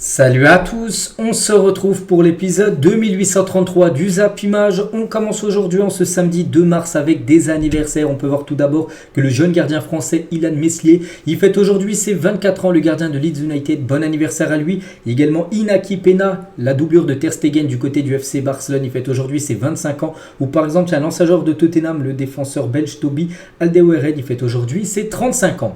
Salut à tous, on se retrouve pour l'épisode 2833 du Zap Image. On commence aujourd'hui en ce samedi 2 mars avec des anniversaires. On peut voir tout d'abord que le jeune gardien français Illan Meslier, il fête aujourd'hui ses 24 ans, le gardien de Leeds United. Bon anniversaire à lui. Également Inaki Peña, la doublure de Ter Stegen du côté du FC Barcelone, il fête aujourd'hui ses 25 ans. Ou par exemple, il y a un ancien joueur de Tottenham, le défenseur belge Toby Alderweireld, il fête aujourd'hui ses 35 ans.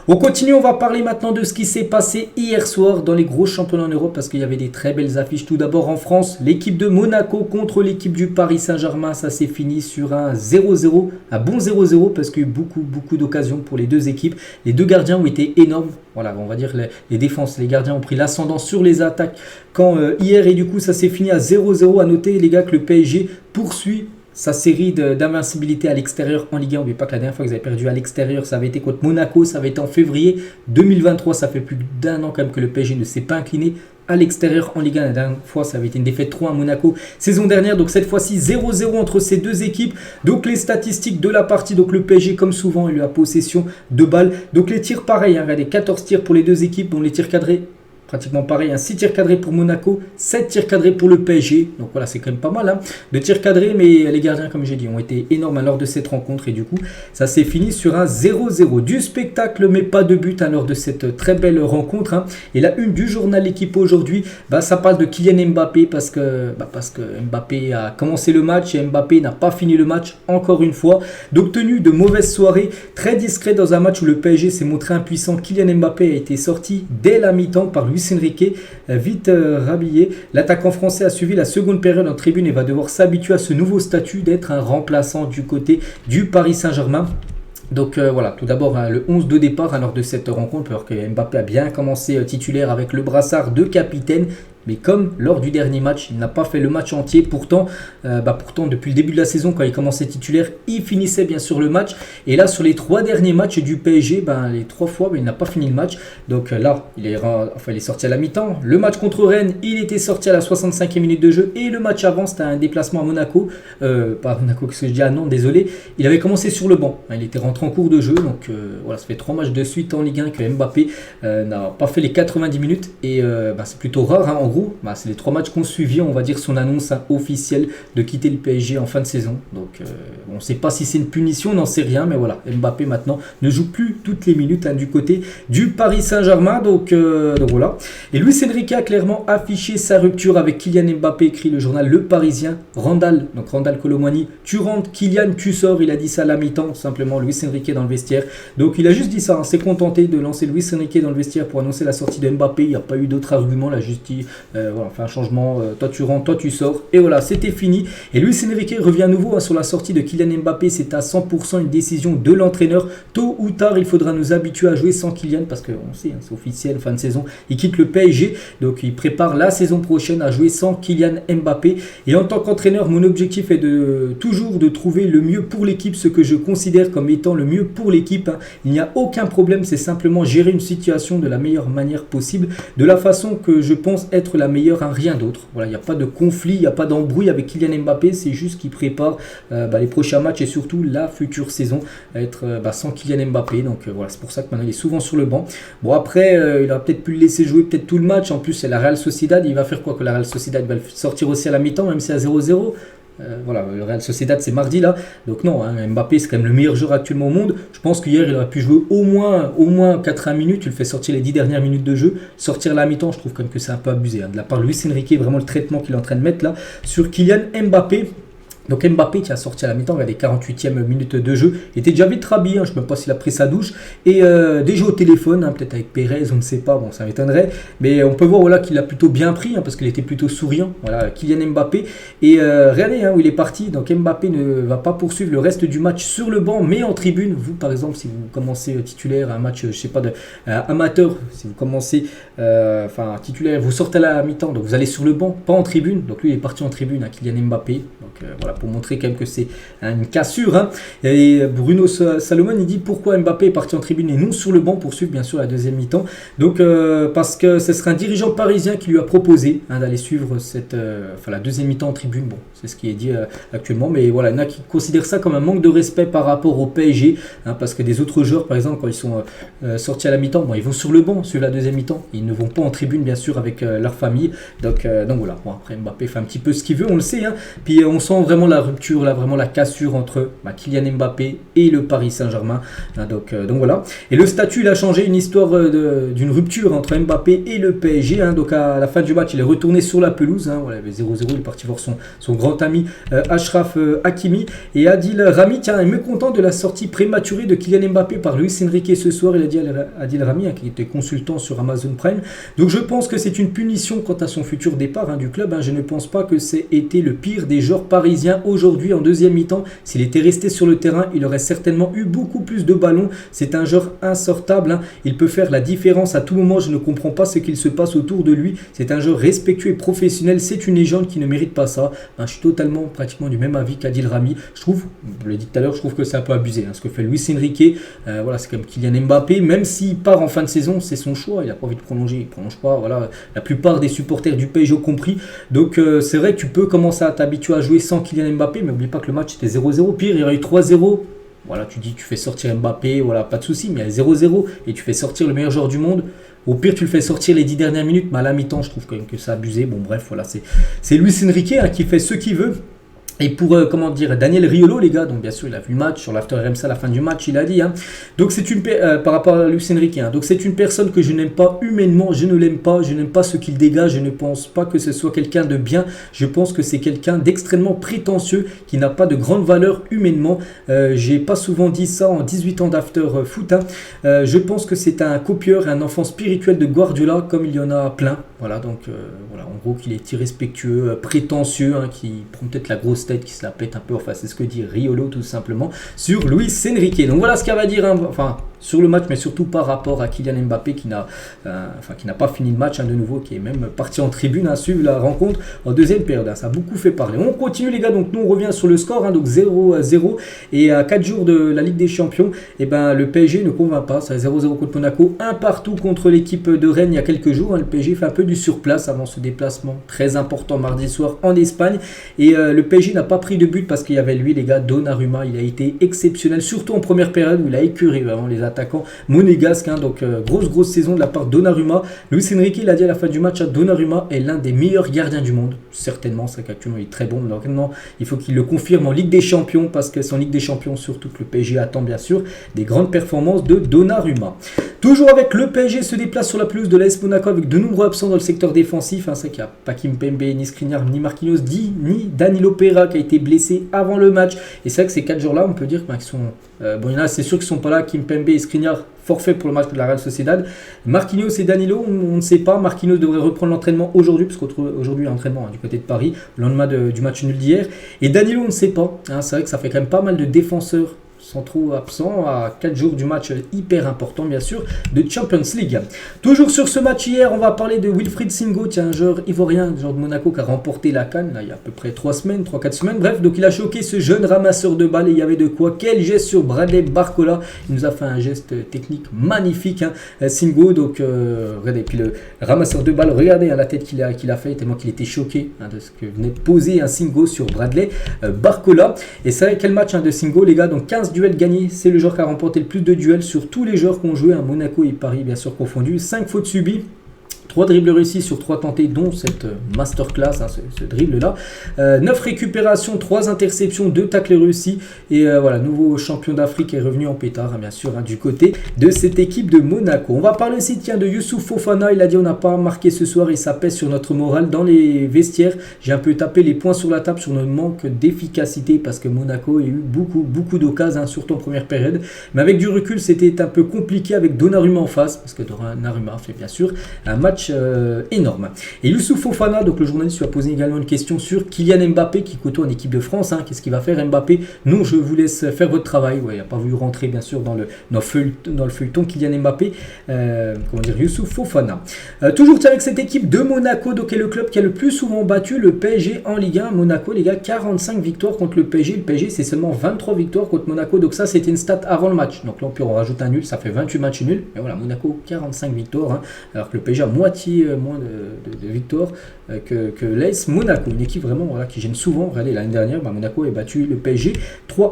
On continue, on va parler maintenant de ce qui s'est passé hier soir dans les gros championnats en Europe parce qu'il y avait des très belles affiches. Tout d'abord en France, l'équipe de Monaco contre l'équipe du Paris Saint-Germain, ça s'est fini sur un 0-0, un bon 0-0 parce qu'il y a eu beaucoup d'occasions pour les deux équipes. Les deux gardiens ont été énormes. Voilà, on va dire les défenses, les gardiens ont pris l'ascendant sur les attaques quand hier et du coup ça s'est fini à 0-0. À noter les gars que le PSG poursuit sa série d'invincibilité à l'extérieur en Ligue 1. N'oubliez pas que la dernière fois que vous avez perdu à l'extérieur, ça avait été contre Monaco, ça avait été en février 2023. Ça fait plus d'un an quand même que le PSG ne s'est pas incliné à l'extérieur en Ligue 1. La dernière fois, ça avait été une défaite 3 à Monaco saison dernière. Donc cette fois-ci, 0-0 entre ces deux équipes. Donc les statistiques de la partie, donc le PSG comme souvent, il a possession de balles. Donc les tirs pareils, regardez, 14 tirs pour les deux équipes, dont les tirs cadrés pratiquement pareil, 6 tirs cadrés pour Monaco, 7 tirs cadrés pour le PSG. Donc voilà, c'est quand même pas mal de tirs cadrés, mais les gardiens, comme j'ai dit, ont été énormes lors de cette rencontre. Et du coup, ça s'est fini sur un 0-0. Du spectacle, mais pas de but lors de cette très belle rencontre. Et la une du journal L'Équipe aujourd'hui, ça parle de Kylian Mbappé parce que Mbappé a commencé le match et Mbappé n'a pas fini le match encore une fois. Donc tenu de mauvaise soirée, très discret dans un match où le PSG s'est montré impuissant. Kylian Mbappé a été sorti dès la mi-temps par Luis Enrique, vite rhabillé. L'attaquant français a suivi la seconde période en tribune et va devoir s'habituer à ce nouveau statut d'être un remplaçant du côté du Paris Saint-Germain. Donc voilà, tout d'abord le 11 de départ lors de cette rencontre, alors que Mbappé a bien commencé titulaire avec le brassard de capitaine. Mais comme lors du dernier match, il n'a pas fait le match entier. Pourtant, depuis le début de la saison, quand il commençait titulaire, il finissait bien sûr le match. Et là, sur les 3 derniers matchs du PSG, les 3 fois, il n'a pas fini le match. Donc là, il est sorti à la mi-temps. Le match contre Rennes, il était sorti à la 65e minute de jeu. Et le match avant, c'était un déplacement à Monaco. Pas à Monaco, qu'est-ce que je dis? Ah non, désolé. Il avait commencé sur le banc. Il était rentré en cours de jeu. Donc voilà, ça fait 3 matchs de suite en Ligue 1 que Mbappé n'a pas fait les 90 minutes. Et c'est plutôt rare, en gros. C'est les 3 matchs qu'on suivi, on va dire son annonce officielle de quitter le PSG en fin de saison. Donc on ne sait pas si c'est une punition, on n'en sait rien, mais voilà, Mbappé maintenant ne joue plus toutes les minutes du côté du Paris Saint-Germain. Donc voilà. Et Luis Enrique a clairement affiché sa rupture avec Kylian Mbappé, écrit le journal Le Parisien. Randal Kolo Muani, tu rentres, Kylian tu sors, il a dit ça à la mi-temps, simplement Luis Enrique dans le vestiaire. Donc il a juste dit ça, s'est contenté de lancer Luis Enrique dans le vestiaire pour annoncer la sortie de Mbappé. Il n'y a pas eu d'autres arguments, la justice. Voilà, on fait un changement, toi tu rentres, toi tu sors, et voilà, c'était fini. Et Luis Enrique revient à nouveau sur la sortie de Kylian Mbappé. C'est à 100% une décision de l'entraîneur. Tôt ou tard, il faudra nous habituer à jouer sans Kylian, parce qu'on sait, c'est officiel, fin de saison, il quitte le PSG, donc il prépare la saison prochaine à jouer sans Kylian Mbappé. Et en tant qu'entraîneur, mon objectif est toujours de trouver le mieux pour l'équipe, ce que je considère comme étant le mieux pour l'équipe. Il n'y a aucun problème, c'est simplement gérer une situation de la meilleure manière possible, de la façon que je pense être la meilleure, rien d'autre. Voilà, il n'y a pas de conflit, il n'y a pas d'embrouille avec Kylian Mbappé, c'est juste qu'il prépare les prochains matchs et surtout la future saison à être sans Kylian Mbappé. Donc voilà, c'est pour ça que maintenant il est souvent sur le banc. Bon, après, il aurait peut-être pu le laisser jouer peut-être tout le match. En plus, c'est la Real Sociedad, il va faire quoi que la Real Sociedad va le sortir aussi à la mi-temps, même si c'est à 0-0. Voilà, le Real Sociedad c'est mardi là, donc non, Mbappé c'est quand même le meilleur joueur actuellement au monde. Je pense qu'hier il aurait pu jouer au moins 80 minutes, tu le fais sortir les 10 dernières minutes de jeu, sortir la mi-temps, je trouve quand même que c'est un peu abusé de la part de Luis Enrique, vraiment le traitement qu'il est en train de mettre là sur Kylian Mbappé. Donc Mbappé qui a sorti à la mi-temps, regardez, 48e minute de jeu, il était déjà vite rhabillé, je ne sais même pas s'il a pris sa douche, et déjà au téléphone, peut-être avec Pérez, on ne sait pas, bon ça m'étonnerait, mais on peut voir qu'il a plutôt bien pris, parce qu'il était plutôt souriant, voilà, Kylian Mbappé, et regardez où il est parti. Donc Mbappé ne va pas poursuivre le reste du match sur le banc, mais en tribune. Vous par exemple, si vous commencez titulaire un match, amateur, si vous commencez titulaire, vous sortez à la mi-temps, donc vous allez sur le banc, pas en tribune. Donc lui il est parti en tribune, Kylian Mbappé, donc voilà, pour montrer quand même que c'est une cassure. Hein. Et Bruno Salomon, il dit pourquoi Mbappé est parti en tribune et non sur le banc pour suivre bien sûr la deuxième mi-temps. Donc parce que ce serait un dirigeant parisien qui lui a proposé d'aller suivre la deuxième mi-temps en tribune. Bon, c'est ce qui est dit actuellement, mais voilà, il y en a qui considèrent ça comme un manque de respect par rapport au PSG, parce que des autres joueurs, par exemple, quand ils sont sortis à la mi-temps, bon, ils vont sur le banc sur la deuxième mi-temps, ils ne vont pas en tribune bien sûr avec leur famille. Donc voilà, bon, après Mbappé fait un petit peu ce qu'il veut, on le sait, hein. Puis on sent vraiment la rupture, là, vraiment la cassure entre Kylian Mbappé et le Paris Saint-Germain. Donc voilà. Et le statut, il a changé, une histoire d'une rupture entre Mbappé et le PSG. Donc à la fin du match, il est retourné sur la pelouse. Voilà, il y avait 0-0, il est parti voir son grand ami Achraf Hakimi. Et Adil Rami est mécontent de la sortie prématurée de Kylian Mbappé par Luis Enrique ce soir. Il a dit Adil Rami, qui était consultant sur Amazon Prime. Donc je pense que c'est une punition quant à son futur départ du club. Je ne pense pas que c'est été le pire des joueurs parisiens aujourd'hui en deuxième mi-temps. S'il était resté sur le terrain, il aurait certainement eu beaucoup plus de ballons. C'est un joueur insortable. Il peut faire la différence à tout moment. Je ne comprends pas ce qu'il se passe autour de lui. C'est un joueur respectueux et professionnel. C'est une légende qui ne mérite pas ça. Je suis pratiquement du même avis qu'Adil Rami. Je trouve, je l'ai dit tout à l'heure, je trouve que c'est un peu abusé. Ce que fait Luis Enrique, voilà, c'est comme Kylian Mbappé. Même s'il part en fin de saison, c'est son choix. Il n'a pas envie de prolonger, il ne prolonge pas. Voilà, la plupart des supporters du PSG ont compris. Donc c'est vrai que tu peux commencer à t'habituer à jouer sans Kylian Mbappé, mais n'oublie pas que le match était 0-0. Pire, il y aurait eu 3-0. Voilà, tu dis, tu fais sortir Mbappé, voilà, pas de souci, mais il y a 0-0 et tu fais sortir le meilleur joueur du monde. Au pire, tu le fais sortir les 10 dernières minutes, mais à la mi-temps, je trouve quand même que c'est abusé. Bon, bref, voilà, c'est Luis Enrique qui fait ce qu'il veut. Et pour, Daniel Riolo, les gars, donc bien sûr, il a vu le match, sur l'after RMC à la fin du match, il a dit, donc c'est par rapport à Luis Enrique, donc c'est une personne que je n'aime pas humainement, je ne l'aime pas, je n'aime pas ce qu'il dégage, je ne pense pas que ce soit quelqu'un de bien, je pense que c'est quelqu'un d'extrêmement prétentieux, qui n'a pas de grande valeur humainement, j'ai pas souvent dit ça en 18 ans d'after foot, je pense que c'est un copieur, un enfant spirituel de Guardiola, comme il y en a plein, voilà, donc voilà, en gros qu'il est irrespectueux, prétentieux, qui prend peut-être la grosse tête, qui se la pète un peu, enfin c'est ce que dit Riolo tout simplement sur Luis Enrique. Donc voilà ce qu'elle va dire, sur le match, mais surtout par rapport à Kylian Mbappé qui n'a pas fini le match de nouveau, qui est même parti en tribune à suivre la rencontre en deuxième période. Ça a beaucoup fait parler. On continue les gars, donc nous on revient sur le score, donc 0-0 et à 4 jours de la Ligue des Champions, le PSG ne convainc pas, ça 0-0 contre Monaco, un partout contre l'équipe de Rennes il y a quelques jours. Le PSG fait un peu du surplace avant ce déplacement très important mardi soir en Espagne, et le PSG n'a pas pris de but parce qu'il y avait lui les gars, Donnarumma. Il a été exceptionnel, surtout en première période où il a écuré vraiment les attaquants monégasques, donc grosse saison de la part de Donnarumma. Luis Enrique, il a dit à la fin du match, Donnarumma est l'un des meilleurs gardiens du monde, certainement, c'est qu'actuellement il est très bon, donc maintenant il faut qu'il le confirme en Ligue des Champions, parce que c'est en Ligue des Champions surtout que le PSG attend bien sûr des grandes performances de Donnarumma. Toujours avec le PSG se déplace sur la pelouse de l'AS Monaco avec de nombreux absents dans le secteur défensif, c'est qu'il n'y a pas Kimpembe, ni Skriniar, ni Marquinhos, ni Danilo Pereira qui a été blessé avant le match, et c'est vrai que ces 4 jours là on peut dire qu'ils sont il y en a c'est sûr qu'ils sont pas là. Kimpembe et Skriniar forfait pour le match de la Real Sociedad. Marquinhos et Danilo, on ne sait pas. Marquinhos devrait reprendre l'entraînement aujourd'hui, parce qu'aujourd'hui il y a entraînement du côté de Paris, le lendemain du match nul d'hier. Et Danilo, on ne sait pas. C'est vrai que ça fait quand même pas mal de défenseurs sont trop absents à 4 jours du match hyper important bien sûr de Champions League. Toujours sur ce match hier, on va parler de Wilfried Singo, un joueur ivoirien, un joueur de Monaco qui a remporté la CAN il y a à peu près 3-4 semaines, bref, donc il a choqué ce jeune ramasseur de balles et il y avait de quoi. Quel geste sur Bradley Barcola, il nous a fait un geste technique magnifique, Singo, donc regardez, puis le ramasseur de balles, regardez la tête qu'il a fait, tellement qu'il était choqué de ce que venait de poser un Singo sur Bradley Barcola. Et c'est vrai, quel match de Singo les gars, donc 15 duels gagnés, c'est le joueur qui a remporté le plus de duels sur tous les joueurs qui ont joué à Monaco et Paris bien sûr confondus. 5 fautes subies, 3 dribbles réussis sur 3 tentés, dont cette masterclass, ce dribble-là. 9 récupérations, 3 interceptions, 2 tacles réussis. Et voilà, nouveau champion d'Afrique est revenu en pétard, bien sûr, du côté de cette équipe de Monaco. On va parler aussi de Youssouf Fofana. Il a dit on n'a pas marqué ce soir et ça pèse sur notre morale dans les vestiaires. J'ai un peu tapé les poings sur la table sur notre manque d'efficacité parce que Monaco a eu beaucoup d'occasions, surtout en première période. Mais avec du recul, c'était un peu compliqué avec Donnarumma en face, parce que Donnarumma fait bien sûr un match match énorme. Et Youssouf Fofana, donc le journaliste lui a posé également une question sur Kylian Mbappé qui côtoie en équipe de France. Qu'est-ce qu'il va faire Mbappé? Non, je vous laisse faire votre travail. Ouais, il n'a pas voulu rentrer bien sûr dans le feuilleton Kylian Mbappé. Youssouf Fofana. Toujours avec cette équipe de Monaco, donc est le club qui a le plus souvent battu le PSG en Ligue 1. Monaco, les gars, 45 victoires contre le PSG. Le PSG, c'est seulement 23 victoires contre Monaco. Donc ça, c'était une stat avant le match. Donc là, on rajoute un nul, ça fait 28 matchs nuls. Et voilà, Monaco, 45 victoires. Alors que le PSG a moitié moins de victoires que l'AS Monaco. Une équipe vraiment qui gêne souvent. Regardez, l'année dernière, Monaco a battu le PSG 3-1.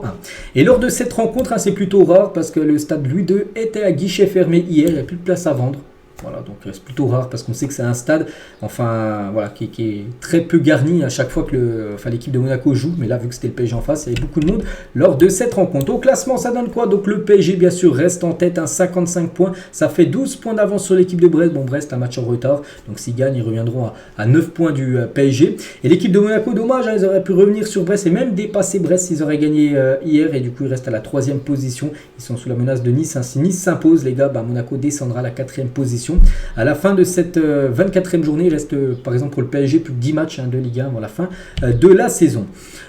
Et lors de cette rencontre, c'est plutôt rare parce que le stade Louis II était à guichet fermé hier. Il n'y a plus de place à vendre. Voilà, donc c'est plutôt rare parce qu'on sait que c'est un stade qui est très peu garni à chaque fois que l'équipe de Monaco joue. Mais là, vu que c'était le PSG en face, il y avait beaucoup de monde lors de cette rencontre. Au classement, ça donne quoi? Donc le PSG, bien sûr, reste en tête, 55 points. Ça fait 12 points d'avance sur l'équipe de Brest. Bon, Brest, un match en retard. Donc s'ils gagnent, ils reviendront à 9 points du PSG. Et l'équipe de Monaco, dommage, ils auraient pu revenir sur Brest et même dépasser Brest s'ils auraient gagné hier. Et du coup, ils restent à la 3e position. Ils sont sous la menace de Nice. Si Nice s'impose, les gars, Monaco descendra à la 4e position. À la fin de cette 24e journée, il reste par exemple pour le PSG plus de 10 matchs de Ligue 1 avant la fin de la saison.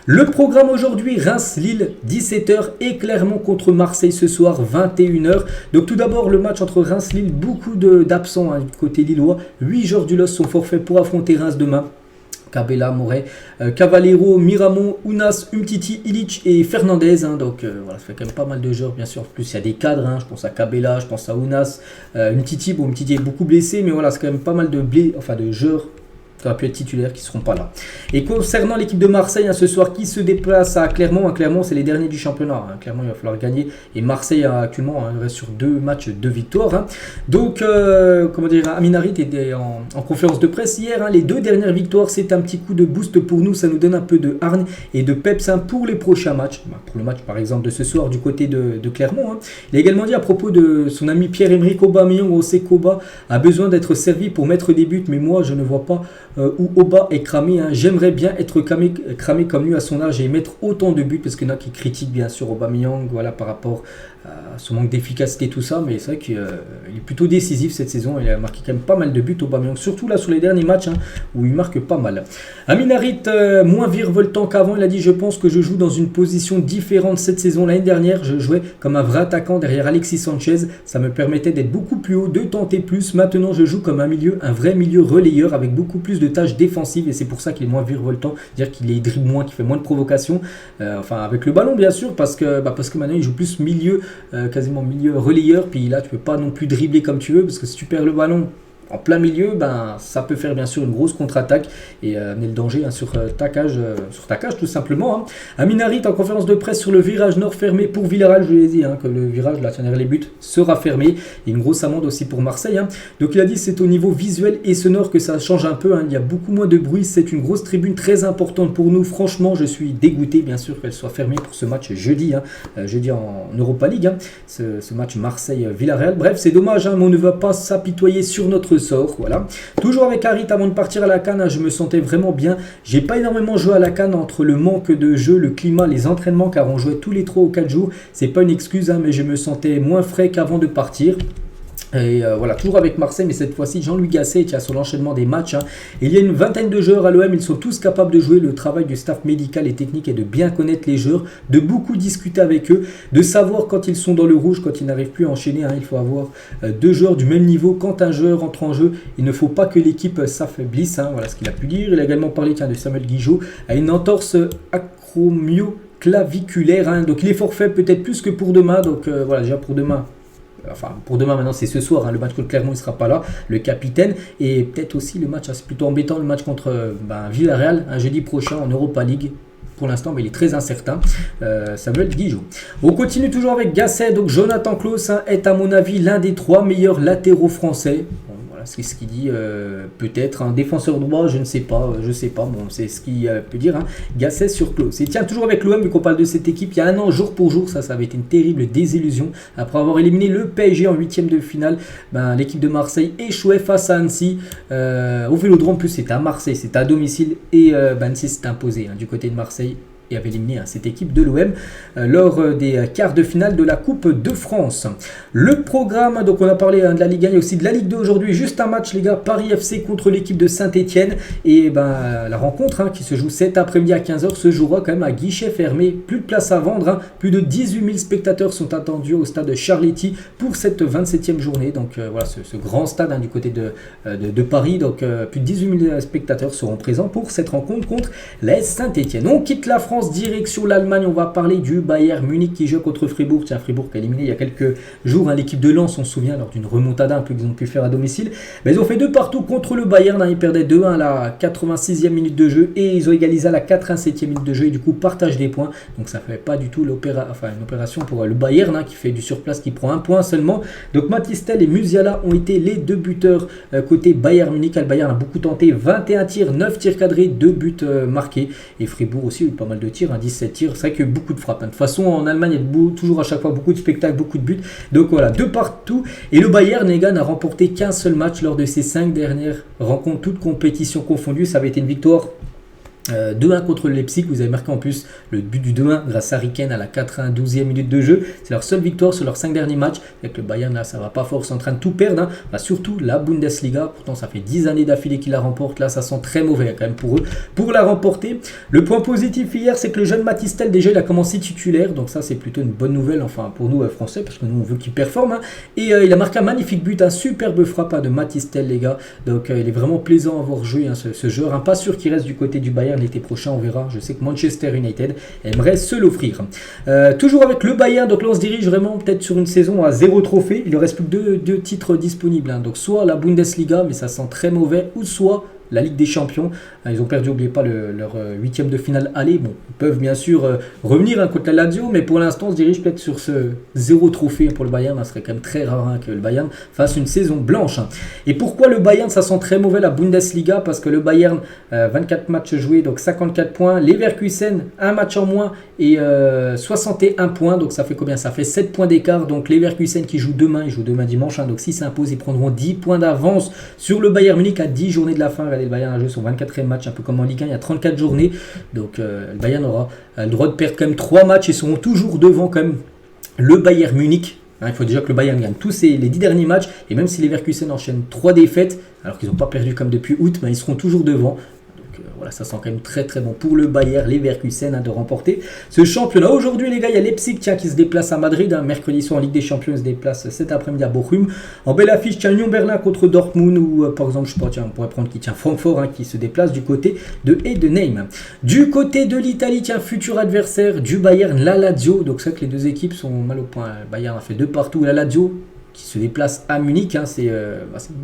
Le programme aujourd'hui, Reims-Lille 17h et Clermont contre Marseille ce soir 21h. Donc tout d'abord le match entre Reims-Lille, beaucoup d'absents du côté lillois. 8 joueurs du LOS sont forfaits pour affronter Reims demain. Cabella, Moret, Cavallero, Miramon, Ounas, Umtiti, Illich et Fernandez. Ça fait quand même pas mal de joueurs, bien sûr. En plus, il y a des cadres. Je pense à Cabella, je pense à Ounas, Umtiti. Bon, Umtiti est beaucoup blessé, mais voilà, c'est quand même pas mal de joueurs qui auraient pu être titulaires qui ne seront pas là. Et concernant l'équipe de Marseille, ce soir, qui se déplace à Clermont. Clermont, c'est les derniers du championnat. Clermont, il va falloir gagner. Et Marseille, actuellement, il reste sur 2 matchs, 2 victoires. Donc, Amin Harit était en conférence de presse hier. Les 2 dernières victoires, c'est un petit coup de boost pour nous. Ça nous donne un peu de hargne et de peps pour les prochains matchs. Pour le match, par exemple, de ce soir du côté de Clermont. Il a également dit à propos de son ami Pierre-Emerick Aubameyang, Oba a besoin d'être servi pour mettre des buts. Mais moi, je ne vois pas où Oba est cramé. J'aimerais bien être cramé comme lui à son âge et mettre autant de buts, parce qu'il y en a qui critiquent bien sûr Aubameyang par rapport à son manque d'efficacité, tout ça, mais c'est vrai qu'il est plutôt décisif cette saison. Il a marqué quand même pas mal de buts Aubameyang, surtout là sur les derniers matchs où il marque pas mal. Amin Harit, moins virevoltant qu'avant, il a dit: je pense que je joue dans une position différente cette saison. L'année dernière, je jouais comme un vrai attaquant derrière Alexis Sanchez, ça me permettait d'être beaucoup plus haut, de tenter plus. Maintenant, je joue comme un vrai milieu relayeur avec beaucoup plus de tâches défensives, et c'est pour ça qu'il est moins virevoltant, dire qu'il est dribble moins, qu'il fait moins de provocations, avec le ballon bien sûr, parce que maintenant il joue plus milieu, quasiment milieu relayeur. Puis là, tu peux pas non plus dribbler comme tu veux, parce que si tu perds le ballon en plein milieu, ça peut faire bien sûr une grosse contre-attaque et amener le danger sur ta cage tout simplement. Amin Harit en conférence de presse sur le virage nord fermé pour Villarreal, je l'ai dit, que le virage là, les buts sera fermé, et une grosse amende aussi pour Marseille. Donc il a dit c'est au niveau visuel et sonore que ça change un peu. Il y a beaucoup moins de bruit, c'est une grosse tribune très importante pour nous. Franchement, je suis dégoûté bien sûr qu'elle soit fermée pour ce match jeudi, jeudi en Europa League, ce match Marseille-Villarreal. Bref, c'est dommage, mais on ne va pas s'apitoyer sur notre sort. Voilà. Toujours avec Harit avant de partir à la CAN, je me sentais vraiment bien. J'ai pas énormément joué à la CAN entre le manque de jeu, le climat, les entraînements, car on jouait tous les 3 ou 4 jours. C'est pas une excuse, mais je me sentais moins frais qu'avant de partir. Et toujours avec Marseille, mais cette fois-ci Jean-Louis Gasset qui a sur l'enchaînement des matchs. Il y a une vingtaine de joueurs à l'OM, ils sont tous capables de jouer. Le travail du staff médical et technique est de bien connaître les joueurs, de beaucoup discuter avec eux, de savoir quand ils sont dans le rouge, quand ils n'arrivent plus à enchaîner. Il faut avoir 2 joueurs du même niveau. Quand un joueur entre en jeu, il ne faut pas que l'équipe s'affaiblisse. Voilà ce qu'il a pu dire. Il a également parlé de Samuel Guigeot à une entorse acromio-claviculaire. Donc il est forfait peut-être plus que pour demain. Donc déjà pour demain. Pour demain maintenant c'est ce soir, le match contre Clermont il ne sera pas là, le capitaine, et peut-être aussi le match, c'est plutôt embêtant, le match contre Villarreal, jeudi prochain en Europa League. Pour l'instant, mais il est très incertain. Samuel Guigeot. On continue toujours avec Gasset. Donc Jonathan Klaus est à mon avis l'un des 3 meilleurs latéraux français. C'est ce qu'il dit, peut-être un défenseur droit, je ne sais pas, c'est ce qu'il peut dire, Gasset sur Klaus. Et tiens, toujours avec l'OM, vu qu'on parle de cette équipe, il y a un an, jour pour jour, ça avait été une terrible désillusion. Après avoir éliminé le PSG en 8e de finale, l'équipe de Marseille échouait face à Annecy, au Vélodrome, plus c'était à Marseille, c'était à domicile, et Annecy s'est imposé du côté de Marseille. et avait éliminé cette équipe de l'OM lors des quarts de finale de la Coupe de France. Le programme, donc on a parlé de la Ligue 1 et aussi de la Ligue 2 aujourd'hui, juste un match les gars, Paris FC contre l'équipe de Saint-Etienne et la rencontre qui se joue cet après-midi à 15h se jouera quand même à guichet fermé, plus de place à vendre, plus de 18 000 spectateurs sont attendus au stade Charletti pour cette 27e journée, donc voilà ce grand stade du côté de Paris, donc plus de 18 000 spectateurs seront présents pour cette rencontre contre l'AS Saint-Etienne. On quitte la France, direction l'Allemagne, on va parler du Bayern Munich qui joue contre Fribourg. Tiens, Fribourg qui a éliminé il y a quelques jours l'équipe de Lens, on se souvient, lors d'une remontada un peu qu'ils ont pu faire à domicile. Mais ils ont fait 2 partout contre le Bayern, ils perdaient 2-1 à la 86e minute de jeu et ils ont égalisé à la 87e minute de jeu et du coup partagent des points. Donc ça fait pas du tout une opération pour le Bayern qui fait du surplace, qui prend 1 point seulement. Donc Mathys Tel et Musiala ont été les 2 buteurs côté Bayern Munich. Le Bayern a beaucoup tenté, 21 tirs, 9 tirs cadrés, 2 buts marqués. Et Fribourg aussi a eu pas mal de tirs, 17 tirs. C'est vrai qu'il y a eu beaucoup de frappes. De toute façon, en Allemagne, il y a toujours à chaque fois beaucoup de spectacles, beaucoup de buts. Donc voilà, 2 partout. Et le Bayern, les gars, n'a remporté qu'un seul match lors de ses 5 dernières rencontres, toutes compétitions confondues. Ça avait été une victoire 2-1 contre le Leipzig. Vous avez marqué en plus le but du 2-1 grâce à Harry Kane à la 92e minute de jeu. C'est leur seule victoire sur leurs 5 derniers matchs. Avec le Bayern là, ça va pas fort, ils sont en train de tout perdre. Surtout la Bundesliga. Pourtant, ça fait 10 années d'affilée qu'ils la remportent. Là, ça sent très mauvais quand même pour eux pour la remporter. Le point positif hier, c'est que le jeune Mathys Tel, déjà, il a commencé titulaire. Donc ça, c'est plutôt une bonne nouvelle, enfin pour nous Français, parce que nous, on veut qu'il performe. Et il a marqué un magnifique but, un superbe frappe de Mathys Tel, les gars. Donc il est vraiment plaisant à voir jouer ce joueur. Pas sûr qu'il reste du côté du Bayern l'été prochain, on verra. Je sais que Manchester United aimerait se l'offrir. Toujours avec le Bayern, donc là on se dirige vraiment peut-être sur une saison à 0 trophée. Il ne reste plus que 2 titres disponibles. Donc soit la Bundesliga, mais ça sent très mauvais, ou soit la Ligue des Champions. Ils ont perdu, n'oubliez pas, leur 8e de finale aller. Bon, ils peuvent bien sûr revenir contre la Lazio, mais pour l'instant, on se dirige peut-être sur ce 0 trophée pour le Bayern. Ce serait quand même très rare que le Bayern fasse une saison blanche. Et pourquoi le Bayern, ça sent très mauvais la Bundesliga? Parce que le Bayern, 24 matchs joués, donc 54 points. Leverkusen, 1 match en moins et 61 points. Donc ça fait combien? Ça fait 7 points d'écart. Donc Leverkusen qui joue demain, ils jouent demain dimanche. Donc s'ils s'imposent, ils prendront 10 points d'avance sur le Bayern Munich à 10 journées de la fin. Regardez, le Bayern a joué son 24e match, un peu comme en Ligue 1, il y a 34 journées. Donc le Bayern aura le droit de perdre quand même 3 matchs et seront toujours devant quand même le Bayern Munich. Il faut déjà que le Bayern gagne tous les 10 derniers matchs. Et même si les Leverkusen enchaînent 3 défaites, alors qu'ils n'ont pas perdu comme depuis août, ils seront toujours devant. Voilà, ça sent quand même très très bon pour le Bayern Leverkusen de remporter ce championnat. Aujourd'hui les gars, il y a Leipzig qui se déplace à Madrid. Mercredi soir en Ligue des Champions, il se déplace cet après-midi à Bochum. En belle affiche, tiens, Union Berlin contre Dortmund ou par exemple, je sais pas, tiens, on pourrait prendre Francfort qui se déplace du côté de Heidenheim. Du côté de l'Italie, tiens, futur adversaire du Bayern, la Lazio. Donc c'est vrai que les deux équipes sont mal au point. Le Bayern a fait 2 partout, la Lazio qui se déplace à Munich, c'est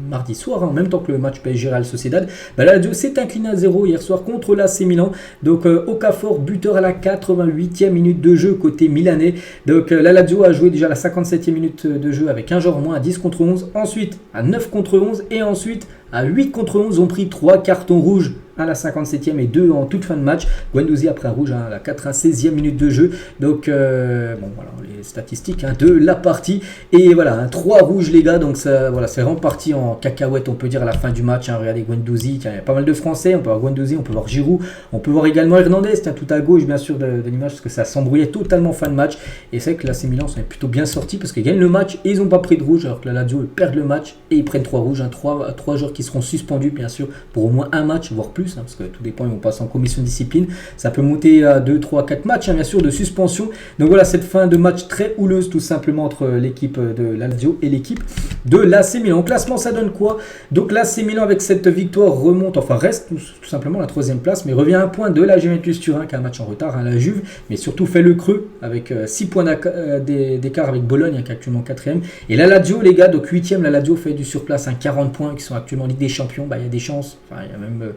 mardi soir, en même temps que le match PSG Real Sociedad. La Lazio s'est inclinée à 0 hier soir contre l'AC Milan. Donc Okafor, buteur à la 88e minute de jeu côté milanais. Donc la Lazio a joué déjà la 57e minute de jeu avec un joueur moins à 10 contre 11, ensuite à 9 contre 11 et ensuite à 8 contre 11 ont pris 3 cartons rouges à la 57e et 2 en toute fin de match. Guendouzi après un rouge à la 96e minute de jeu. Donc bon voilà les statistiques de la partie. Et voilà, 3 rouges les gars. Donc ça, voilà, c'est vraiment parti en cacahuète on peut dire à la fin du match. Regardez Guendouzi, il y a pas mal de Français. On peut voir Guendouzi, on peut voir Giroud, on peut voir également Hernandez, tout à gauche bien sûr de l'image parce que ça s'embrouillait totalement fin de match. Et c'est vrai que l'AC Milan sont plutôt bien sortis parce qu'ils gagnent le match et ils n'ont pas pris de rouge alors que la Lazio perdent le match et ils prennent 3 rouges. 3 joueurs qui seront suspendus bien sûr pour au moins un match voire plus parce que tout dépend, ils vont passer en commission de discipline, ça peut monter à 2, 3, 4 matchs bien sûr de suspension. Donc voilà cette fin de match très houleuse tout simplement entre l'équipe de la Lazio et l'équipe de l'AC Milan. Au classement ça donne quoi? Donc l'AC Milan avec cette victoire remonte, enfin reste tout simplement à la 3e place mais revient à un point de la Juventus Turin qui a un match en retard, la Juve, mais surtout fait le creux avec 6 points d'écart avec Bologne qui est actuellement 4e. Et la Lazio les gars, donc 8e, la Lazio fait du surplace, 40 points qui sont actuellement en Ligue des Champions. Il y a des chances, enfin il y a même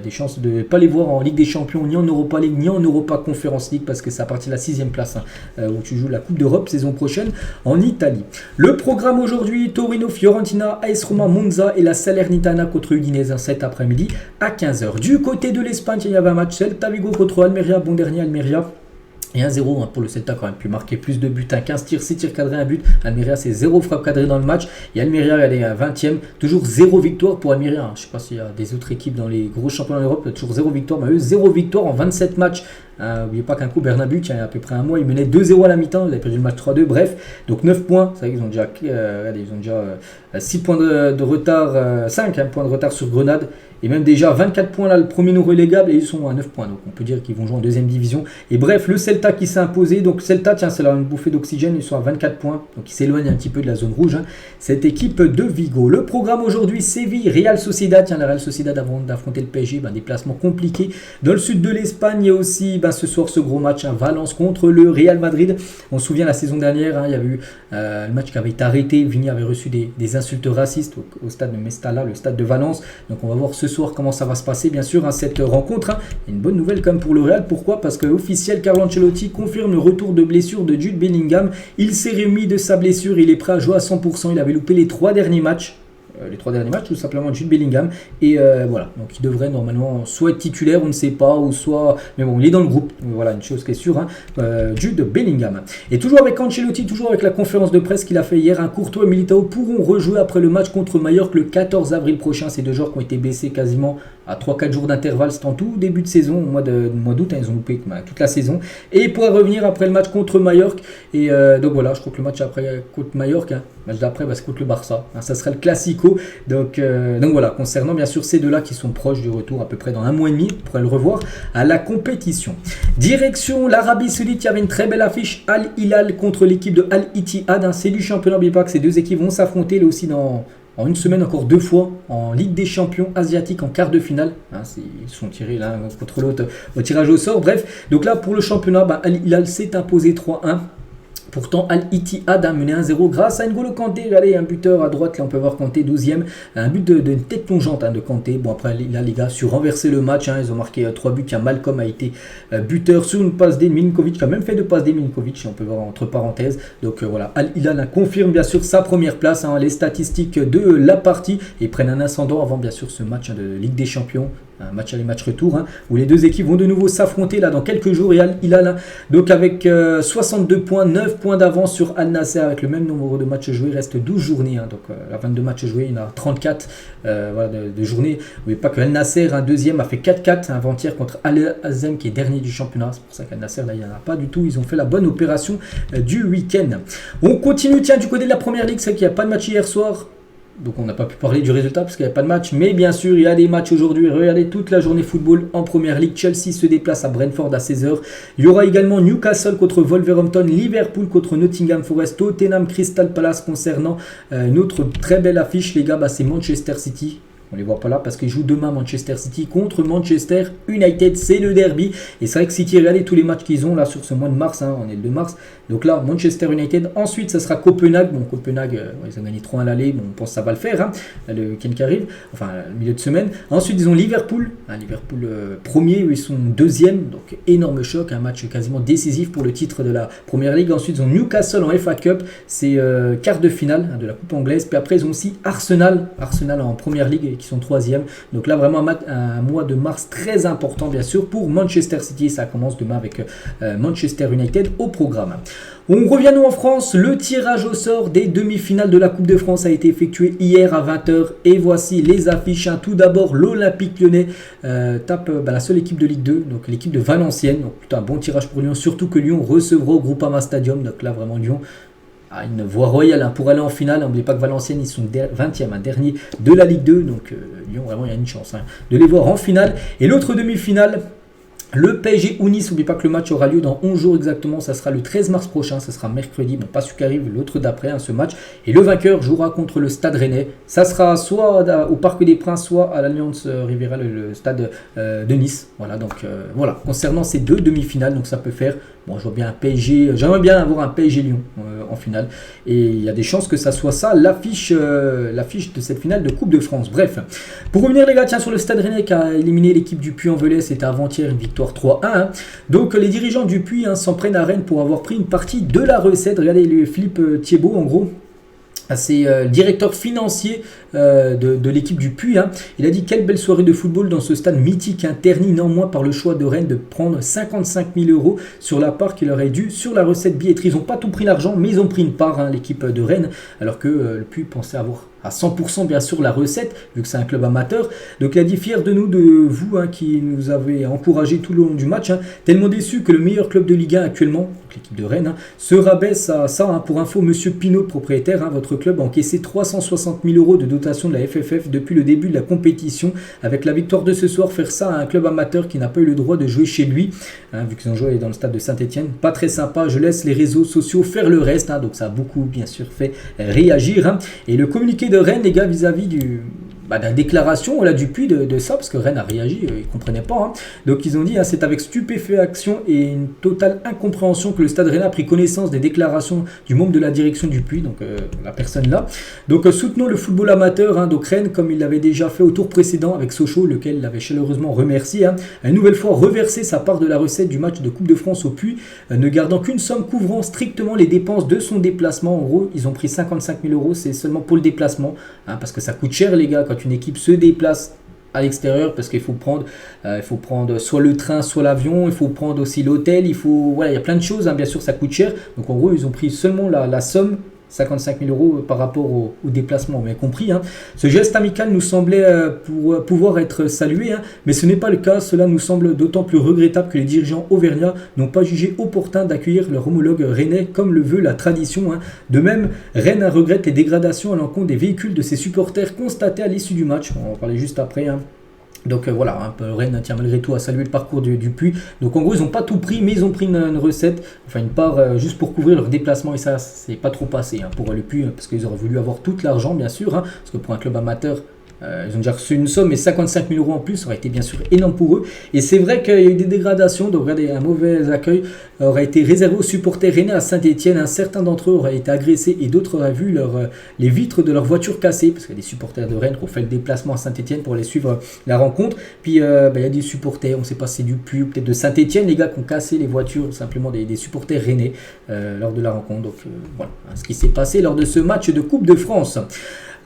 des chances de ne pas les voir en Ligue des Champions, ni en Europa League, ni en Europa Conference League, parce que c'est à partir de la 6e place où tu joues la Coupe d'Europe saison prochaine en Italie. Le programme aujourd'hui, Torino, Fiorentina, AS Roma, Monza et la Salernitana contre Udinese cet après-midi à 15h. Du côté de l'Espagne, il y avait un match Celta Vigo contre Almeria, bon dernier Almeria Et 1-0 pour le Celta, quand même pu marquer plus de buts, 15 tirs, 6 tirs cadrés, 1 but. Almeria, c'est 0 frappe cadrée dans le match. Et Almeria, elle est à 20e, toujours 0 victoire pour Almeria. Je ne sais pas s'il y a des autres équipes dans les gros championnats d'Europe, toujours 0 victoire, mais eux, 0 victoire en 27 matchs. N'oubliez pas qu'un coup, Bernabeu, il y a à peu près un mois, il menait 2-0 à la mi-temps, il avait perdu le match 3-2, bref. Donc 9 points, c'est vrai qu'ils ont déjà, 6 points de retard, 5 points de retard sur Grenade. Et même déjà 24 points là, le premier non relégable, et ils sont à 9 points. Donc on peut dire qu'ils vont jouer en deuxième division. Et bref, le Celta qui s'est imposé. Donc Celta, tiens, c'est là une bouffée d'oxygène, ils sont à 24 points. Donc ils s'éloignent un petit peu de la zone rouge. Cette équipe de Vigo. Le programme aujourd'hui, Séville, Real Sociedad. Tiens, la Real Sociedad avant d'affronter le PSG, déplacement compliqué. Dans le sud de l'Espagne, il y a aussi ce soir ce gros match, Valence contre le Real Madrid. On se souvient la saison dernière, il y a eu le match qui avait été arrêté. Vini avait reçu des insultes racistes au stade de Mestalla, le stade de Valence. Donc on va voir ce soir comment ça va se passer, bien sûr, cette rencontre. Une bonne nouvelle comme pour le Real. Pourquoi? Parce que officiel, Carlo Ancelotti confirme le retour de blessure de Jude Bellingham. Il s'est remis de sa blessure, il est prêt à jouer à 100%. Il avait loupé les 3 derniers matchs. Tout simplement, Jude Bellingham. Et voilà, donc il devrait normalement soit être titulaire, on ne sait pas, ou soit... Mais bon, il est dans le groupe, voilà une chose qui est sûre, Jude Bellingham. Et toujours avec Ancelotti, toujours avec la conférence de presse qu'il a fait hier, Courtois et Militao pourront rejouer après le match contre Mallorca le 14 avril prochain. Ces deux joueurs qui ont été blessés quasiment à 3-4 jours d'intervalle, c'est en tout début de saison, au mois d'août, ils ont loupé toute la saison. Et pour revenir après le match contre Mallorca, et donc voilà, je crois que le match après contre Mallorca, le match d'après, c'est contre le Barça, ça serait le Classico. Donc voilà, concernant bien sûr ces deux-là qui sont proches du retour à peu près dans un mois et demi, on pourrait le revoir à la compétition. Direction l'Arabie Saoudite, il y avait une très belle affiche, Al Hilal contre l'équipe de Al Ittihad, c'est du championnat, n'oubliez pas que ces deux équipes vont s'affronter là aussi en une semaine encore 2 fois en Ligue des Champions asiatiques en quart de finale. Ils sont tirés l'un contre l'autre au tirage au sort. Bref, donc là pour le championnat, Al Hilal s'est imposé 3-1. Pourtant, Al Ittihad a mené 1-0 grâce à N'Golo Kanté. Regardez, un buteur à droite, là on peut voir Kanté, 12e. Un but de tête plongeante de Kanté. Bon, après, là, les gars, sur renverser le match, ils ont marqué 3 buts. Malcolm a été buteur sur une passe d'Milinkovic, qui a même fait 2 passes d'Milinkovic, on peut voir entre parenthèses. Donc voilà, Al Hilal confirme bien sûr sa première place. Les statistiques de la partie et prennent un ascendant avant bien sûr ce match de Ligue des Champions. Un match aller match retour où les deux équipes vont de nouveau s'affronter là dans quelques jours. Et Al Hilal donc avec 62 points, 9 points d'avance sur Al Nasser avec le même nombre de matchs joués. Il reste 12 journées, donc à 22 matchs joués, il y en a 34 de journées. N'oubliez pas que Al Nasser, un deuxième, a fait 4-4 avant-hier contre Al Azem qui est dernier du championnat. C'est pour ça qu'Al Nasser là il n'y en a pas du tout. Ils ont fait la bonne opération du week-end. On continue, tiens, du côté de la première ligue, c'est qu'il n'y a pas de match hier soir. Donc on n'a pas pu parler du résultat parce qu'il n'y a pas de match. Mais bien sûr, il y a des matchs aujourd'hui. Regardez toute la journée football en première ligue. Chelsea se déplace à Brentford à 16h. Il y aura également Newcastle contre Wolverhampton, Liverpool contre Nottingham Forest, Tottenham Crystal Palace concernant une autre très belle affiche. Les gars, c'est Manchester City. On ne les voit pas là parce qu'ils jouent demain Manchester City contre Manchester United. C'est le derby. Et c'est vrai que City, regardez tous les matchs qu'ils ont là sur ce mois de mars. On est le 2 mars. Donc là, Manchester United. Ensuite, ça sera Copenhague. Bon, Copenhague, ils ont gagné 3-1 à l'aller. Bon, on pense que ça va le faire. Le week-end qui arrive. Enfin, le milieu de semaine. Ensuite, ils ont Liverpool. Liverpool premier. Ils sont deuxième. Donc, énorme choc. Un match quasiment décisif pour le titre de la Première Ligue. Ensuite, ils ont Newcastle en FA Cup. C'est quart de finale de la Coupe anglaise. Puis après, ils ont aussi Arsenal. Arsenal en Première Ligue qui sont 3e. Donc là, vraiment un mois de mars très important, bien sûr, pour Manchester City. Ça commence demain avec Manchester United au programme. On revient nous en France. Le tirage au sort des demi-finales de la Coupe de France a été effectué hier à 20h. Et voici les affiches. Tout d'abord, l'Olympique Lyonnais tape la seule équipe de Ligue 2, donc l'équipe de Valenciennes. Donc plutôt un bon tirage pour Lyon, surtout que Lyon recevra au Groupama Stadium. Donc là, vraiment, Lyon a une voie royale pour aller en finale. N'oubliez pas que Valenciennes, ils sont 20e, dernier de la Ligue 2. Donc Lyon, vraiment, il y a une chance de les voir en finale. Et l'autre demi-finale, le PSG ou Nice, n'oubliez pas que le match aura lieu dans 11 jours exactement, ça sera le 13 mars prochain, ça sera mercredi, bon pas celui qui arrive, l'autre d'après ce match, et le vainqueur jouera contre le Stade Rennais, ça sera soit au Parc des Princes, soit à l'Alliance Riviera, le stade de Nice, voilà, donc voilà, concernant ces deux demi-finales, donc ça peut faire, bon je vois bien un PSG, j'aimerais bien avoir un PSG Lyon en finale, et il y a des chances que ça soit ça, l'affiche de cette finale de Coupe de France, bref, pour revenir les gars, tiens sur le Stade Rennais qui a éliminé l'équipe du Puy-en-Velay, c'était avant-hier une victoire 3-1. Donc les dirigeants du Puy s'en prennent à Rennes pour avoir pris une partie de la recette. Regardez le Philippe Thiebaud en gros. C'est le directeur financier de l'équipe du Puy. Il a dit: quelle belle soirée de football dans ce stade mythique, terni néanmoins par le choix de Rennes de prendre 55 000 € sur la part qui leur est due sur la recette billetterie. Ils n'ont pas tout pris l'argent, mais ils ont pris une part, l'équipe de Rennes, alors que le Puy pensait avoir à 100% bien sûr la recette, vu que c'est un club amateur. Donc il a dit: fier de nous, de vous, qui nous avez encouragé tout le long du match, tellement déçu que le meilleur club de Ligue 1 actuellement, donc l'équipe de Rennes, se rabaisse à ça. Pour info, monsieur Pinault, propriétaire, votre club a encaissé 360 000 € de dotation de la FFF depuis le début de la compétition. Avec la victoire de ce soir, faire ça à un club amateur qui n'a pas eu le droit de jouer chez lui, vu qu'ils ont joué dans le stade de Saint-Etienne, pas très sympa. Je laisse les réseaux sociaux faire le reste, donc ça a beaucoup bien sûr fait réagir. Et le communiqué de Rennes, les gars, vis-à-vis de la déclaration du Puy de ça, parce que Rennes a réagi, ils ne comprenaient pas. Donc ils ont dit: c'est avec stupéfaction et une totale incompréhension que le stade Rennais a pris connaissance des déclarations du membre de la direction du Puy, donc la personne là. Donc soutenons le football amateur, donc Rennes, comme il l'avait déjà fait au tour précédent avec Sochaux, lequel l'avait chaleureusement remercié, a une nouvelle fois reversé sa part de la recette du match de Coupe de France au Puy, ne gardant qu'une somme couvrant strictement les dépenses de son déplacement. En gros, ils ont pris 55 000 €, c'est seulement pour le déplacement, parce que ça coûte cher, les gars, quand une équipe se déplace à l'extérieur, parce qu'il faut prendre soit le train, soit l'avion, il faut prendre aussi l'hôtel, il y a plein de choses, bien sûr ça coûte cher. Donc en gros ils ont pris seulement la somme 55 000 € par rapport au déplacement, vous avez compris. Ce geste amical nous semblait pour pouvoir être salué, mais ce n'est pas le cas. Cela nous semble d'autant plus regrettable que les dirigeants auvergnats n'ont pas jugé opportun d'accueillir leur homologue rennais comme le veut la tradition. De même, Rennes regrette les dégradations à l'encontre des véhicules de ses supporters constatées à l'issue du match. On va en parler juste après. Donc voilà, Rennes tient malgré tout à saluer le parcours du Puy. Donc en gros ils n'ont pas tout pris, mais ils ont pris une recette, enfin une part juste pour couvrir leur déplacement, et ça c'est pas trop passé pour le Puy, parce qu'ils auraient voulu avoir tout l'argent bien sûr, parce que pour un club amateur, ils ont déjà reçu une somme, et 55 000 € en plus, ça aurait été bien sûr énorme pour eux. Et c'est vrai qu'il y a eu des dégradations, donc regardez, un mauvais accueil aurait été réservé aux supporters rennais à Saint-Etienne. Certains d'entre eux auraient été agressés et d'autres auraient vu les vitres de leur voiture cassées, parce qu'il y a des supporters de Rennes qui ont fait le déplacement à Saint-Etienne pour aller suivre la rencontre. Puis il y a des supporters, on ne sait pas si c'est du Puy ou peut-être de Saint-Etienne, les gars, qui ont cassé les voitures, simplement des supporters rennais lors de la rencontre. Donc voilà ce qui s'est passé lors de ce match de Coupe de France.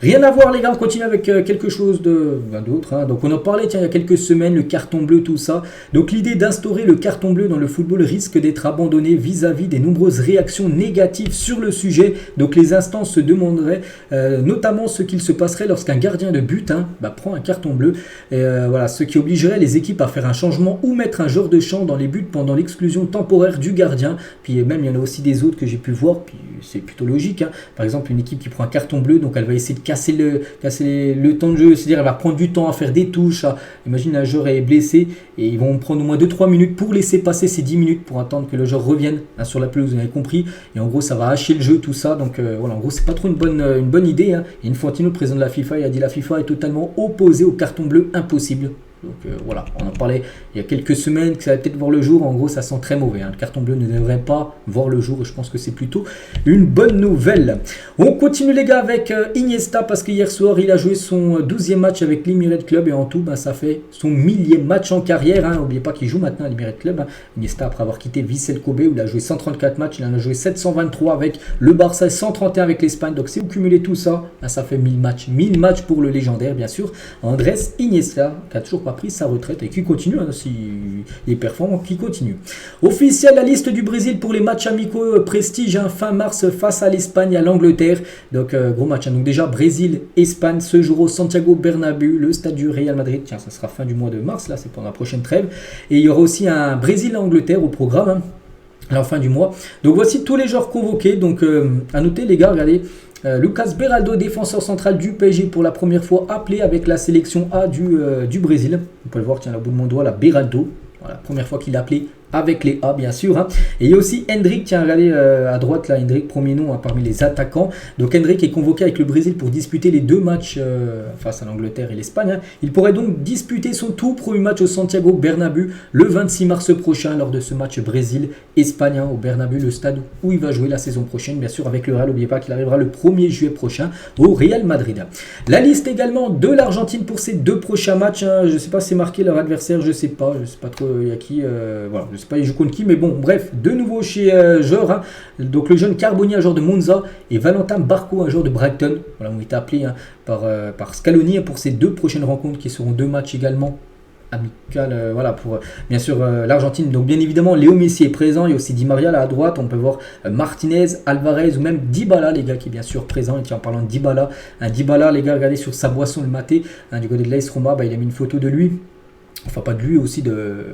Rien à voir, les gars, on continue avec quelque chose d'autre. Donc on en parlait il y a quelques semaines, le carton bleu, tout ça. Donc l'idée d'instaurer le carton bleu dans le football risque d'être abandonnée vis-à-vis des nombreuses réactions négatives sur le sujet. Donc les instances se demanderaient notamment ce qu'il se passerait lorsqu'un gardien de but prend un carton bleu. Ce qui obligerait les équipes à faire un changement ou mettre un joueur de champ dans les buts pendant l'exclusion temporaire du gardien. Puis même il y en a aussi des autres que j'ai pu voir, puis c'est plutôt logique. Par exemple, une équipe qui prend un carton bleu, donc elle va essayer de casser le temps de jeu, c'est-à-dire elle va prendre du temps à faire des touches. Imagine un joueur est blessé et ils vont prendre au moins 2-3 minutes pour laisser passer ces 10 minutes pour attendre que le joueur revienne sur la pelouse, vous avez compris. Et en gros ça va hacher le jeu, tout ça. Donc en gros c'est pas trop une bonne idée. Et Infantino, le président de la FIFA, il a dit: la FIFA est totalement opposée au carton bleu, impossible. Donc on en parlait il y a quelques semaines que ça va peut-être voir le jour. En gros ça sent très mauvais, le carton bleu ne devrait pas voir le jour, et je pense que c'est plutôt une bonne nouvelle. On continue, les gars, avec Iniesta, parce que hier soir il a joué son 12e match avec l'Emirates Club, et en tout ça fait son 1000e match en carrière. N'oubliez pas qu'il joue maintenant à l'Emirates Club. Iniesta, après avoir quitté Vissel Kobe où il a joué 134 matchs, il en a joué 723 avec le Barça, 131 avec l'Espagne. Donc si vous cumulez tout ça, ça fait 1000 matchs pour le légendaire bien sûr Andrés Iniesta, qui a toujours pas pris sa retraite et qui continue, si il est performant, qui continue. Officiel, la liste du Brésil pour les matchs amicaux prestige, fin mars face à l'Espagne et à l'Angleterre. Donc gros match. Donc déjà Brésil-Espagne ce jour au Santiago Bernabéu, le stade du Real Madrid. Tiens, ça sera fin du mois de mars, là c'est pendant la prochaine trêve. Et il y aura aussi un Brésil-Angleterre au programme à la fin du mois. Donc voici tous les joueurs convoqués. Donc à noter, les gars, regardez. Lucas Beraldo, défenseur central du PSG, pour la première fois appelé avec la sélection A du Brésil. On peut le voir, tiens, là au bout de mon doigt, la Beraldo. Voilà, première fois qu'il est appelé avec les A, bien sûr. Et il y a aussi Hendrick, tiens, regardez à droite là, Hendrick, premier nom parmi les attaquants. Donc Hendrick est convoqué avec le Brésil pour disputer les deux matchs face à l'Angleterre et l'Espagne. Il pourrait donc disputer son tout premier match au Santiago Bernabéu le 26 mars prochain, lors de ce match Brésil-Espagne au Bernabéu, le stade où il va jouer la saison prochaine, bien sûr, avec le Real. N'oubliez pas qu'il arrivera le 1er juillet prochain au Real Madrid. La liste également de l'Argentine pour ces deux prochains matchs. Je ne sais pas si c'est marqué leur adversaire, je sais pas trop il y a qui. Voilà, je sais pas il joue contre qui, mais bon, bref, de nouveau chez joueur, hein. Donc le jeune Carboni, un joueur de Monza, et Valentin Barco, un joueur de Brighton, voilà, ont été appelés hein, par Scaloni pour ces 2 prochaines rencontres qui seront 2 matchs également amical, voilà, pour bien sûr l'Argentine. Donc bien évidemment Léo Messi est présent, il y a aussi Di Maria là à droite, on peut voir Martinez, Alvarez ou même Dybala les gars qui est bien sûr présent. Et tiens, en parlant de Dybala, Dybala les gars, regardez sur sa boisson le maté, hein, du côté de l'AS Roma, il a mis une photo de lui, enfin pas de lui, aussi de